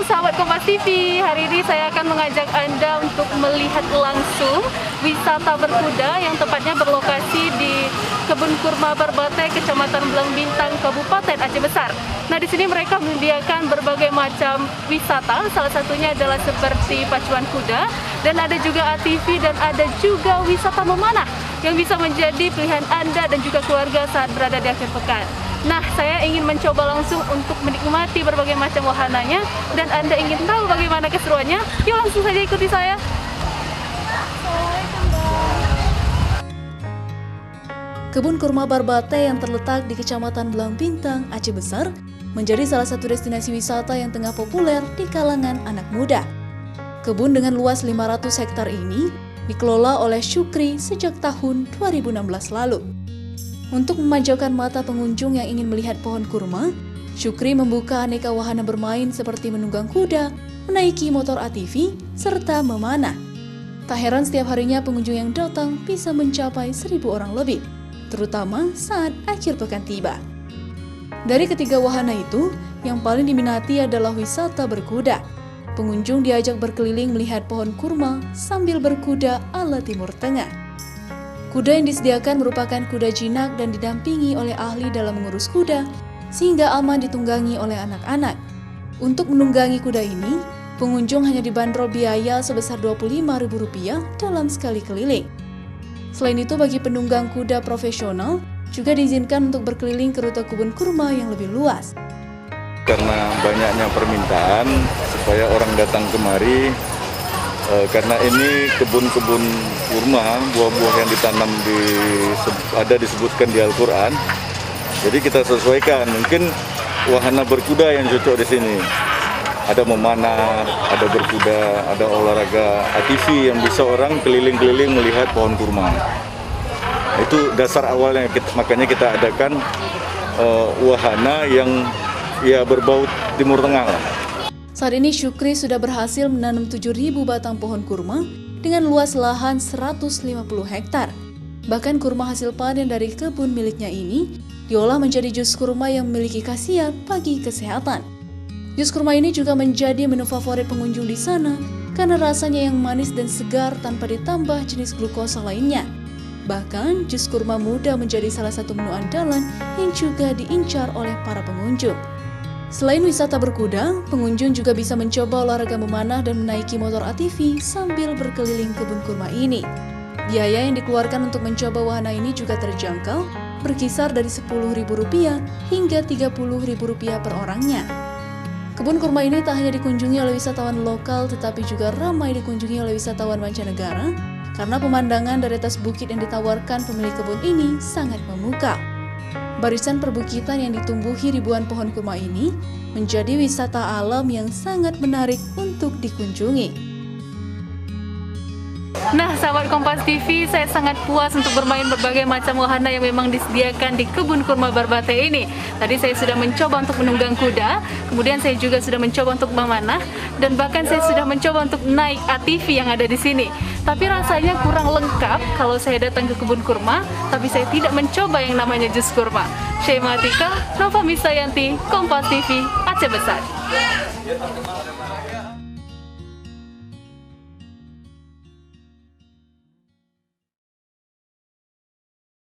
sahabat Kompas TV, hari ini saya akan mengajak Anda untuk melihat langsung wisata berkuda yang tepatnya berlokasi di Kebun Kurma Barbate, Kecamatan Belang Bintang, Kabupaten Aceh Besar. Nah, di sini mereka menyediakan berbagai macam wisata, salah satunya adalah seperti pacuan kuda, dan ada juga ATV, dan ada juga wisata memanah yang bisa menjadi pilihan Anda dan juga keluarga saat berada di akhir pekan. Nah, saya ingin mencoba langsung untuk menikmati berbagai macam wahananya, dan Anda ingin tahu bagaimana keseruannya? Yuk langsung saja ikuti saya. Kebun Kurma Barbate yang terletak di Kecamatan Belang Bintang, Aceh Besar, menjadi salah satu destinasi wisata yang tengah populer di kalangan anak muda. Kebun dengan luas 500 hektar ini dikelola oleh Syukri sejak tahun 2016 lalu. Untuk memanjakan mata pengunjung yang ingin melihat pohon kurma, Syukri membuka aneka wahana bermain seperti menunggang kuda, menaiki motor ATV, serta memanah. Tak heran setiap harinya pengunjung yang datang bisa mencapai 1.000 orang lebih, terutama saat akhir pekan tiba. Dari ketiga wahana itu, yang paling diminati adalah wisata berkuda. Pengunjung diajak berkeliling melihat pohon kurma sambil berkuda ala Timur Tengah. Kuda yang disediakan merupakan kuda jinak dan didampingi oleh ahli dalam mengurus kuda, sehingga aman ditunggangi oleh anak-anak. Untuk menunggangi kuda ini, pengunjung hanya dibanderol biaya sebesar Rp25.000 dalam sekali keliling. Selain itu, bagi penunggang kuda profesional, juga diizinkan untuk berkeliling ke rute kebun kurma yang lebih luas. Karena banyaknya permintaan supaya orang datang kemari, karena ini kebun-kebun kurma, buah-buah yang ditanam ada disebutkan di Al-Quran. Jadi kita sesuaikan, mungkin wahana berkuda yang cocok di sini. Ada memanah, ada berkuda, ada olahraga ATV yang bisa orang keliling-keliling melihat pohon kurma. Itu dasar awalnya, makanya kita adakan wahana yang ya berbau Timur Tengah lah. Saat ini Syukri sudah berhasil menanam 7.000 batang pohon kurma dengan luas lahan 150 hektar. Bahkan kurma hasil panen dari kebun miliknya ini diolah menjadi jus kurma yang memiliki khasiat bagi kesehatan. Jus kurma ini juga menjadi menu favorit pengunjung di sana karena rasanya yang manis dan segar tanpa ditambah jenis glukosa lainnya. Bahkan jus kurma muda menjadi salah satu menu andalan yang juga diincar oleh para pengunjung. Selain wisata berkuda, pengunjung juga bisa mencoba olahraga memanah dan menaiki motor ATV sambil berkeliling kebun kurma ini. Biaya yang dikeluarkan untuk mencoba wahana ini juga terjangkau, berkisar dari Rp10.000 hingga Rp30.000 per orangnya. Kebun kurma ini tak hanya dikunjungi oleh wisatawan lokal, tetapi juga ramai dikunjungi oleh wisatawan mancanegara, karena pemandangan dari atas bukit yang ditawarkan pemilik kebun ini sangat memukau. Barisan perbukitan yang ditumbuhi ribuan pohon kurma ini menjadi wisata alam yang sangat menarik untuk dikunjungi. Nah, sahabat Kompas TV, saya sangat puas untuk bermain berbagai macam wahana yang memang disediakan di Kebun Kurma Barbate ini. Tadi saya sudah mencoba untuk menunggang kuda, kemudian saya juga sudah mencoba untuk memanah, dan bahkan saya sudah mencoba untuk naik ATV yang ada di sini. Tapi rasanya kurang lengkap kalau saya datang ke kebun kurma, tapi saya tidak mencoba yang namanya jus kurma. Syema Atika, Nova Misayanti, Kompas TV, Aceh Besar.